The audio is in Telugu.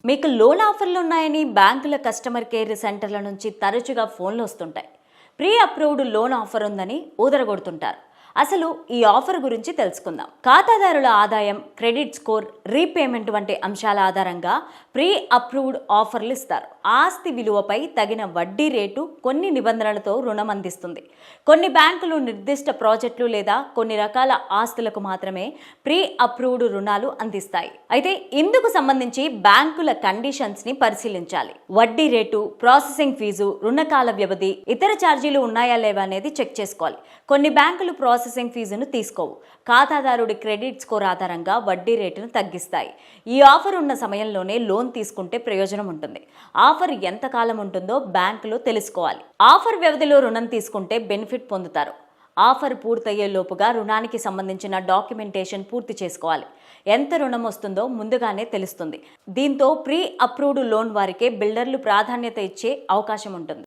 మీకు లోన్ ఆఫర్లు ఉన్నాయని బ్యాంకుల కస్టమర్ కేర్ సెంటర్ల నుంచి తరచుగా ఫోన్లు వస్తుంటాయి. ప్రీ అప్రూవ్డ్ లోన్ ఆఫర్ ఉందని ఊదరగొడుతుంటారు. అసలు ఈ ఆఫర్ గురించి తెలుసుకుందాం. ఖాతాదారుల ఆదాయం, క్రెడిట్ స్కోర్, రీపేమెంట్ వంటి అంశాల ఆధారంగా ప్రీ అప్రూవ్డ్ ఆఫర్లు ఇస్తారు. ఆస్తి విలువపై తగిన వడ్డీ రేటు, కొన్ని నిబంధనలతో రుణం అందిస్తుంది. కొన్ని బ్యాంకులు నిర్దిష్ట ప్రాజెక్టులు లేదా కొన్ని రకాల ఆస్తులకు మాత్రమే ప్రీ అప్రూవ్డ్ రుణాలు అందిస్తాయి. అయితే ఇందుకు సంబంధించి బ్యాంకుల కండిషన్స్ ని పరిశీలించాలి. వడ్డీ రేటు, ప్రాసెసింగ్ ఫీజు, రుణకాల వ్యవధి, ఇతర ఛార్జీలు ఉన్నాయా లేవా అనేది చెక్ చేసుకోవాలి. కొన్ని బ్యాంకులు ప్రాసెసింగ్ ఫీజును తీసుకోవు. ఖాతాదారుడి క్రెడిట్ స్కోర్ ఆధారంగా వడ్డీ రేటును తగ్గిస్తాయి. ఈ ఆఫర్ ఉన్న సమయంలోనే లోన్ తీసుకుంటే ప్రయోజనం ఉంటుంది. ఆఫర్ ఎంతకాలం ఉంటుందో బ్యాంకులో తెలుసుకోవాలి. ఆఫర్ వ్యవధిలో రుణం తీసుకుంటే బెనిఫిట్ పొందుతారు. ఆఫర్ పూర్తయ్యే లోపుగా రుణానికి సంబంధించిన డాక్యుమెంటేషన్ పూర్తి చేసుకోవాలి. ఎంత రుణం వస్తుందో ముందుగానే తెలుస్తుంది. దీంతో ప్రీ అప్రూవ్డ్ లోన్ వారికే బిల్డర్లు ప్రాధాన్యత ఇచ్చే అవకాశం ఉంటుంది.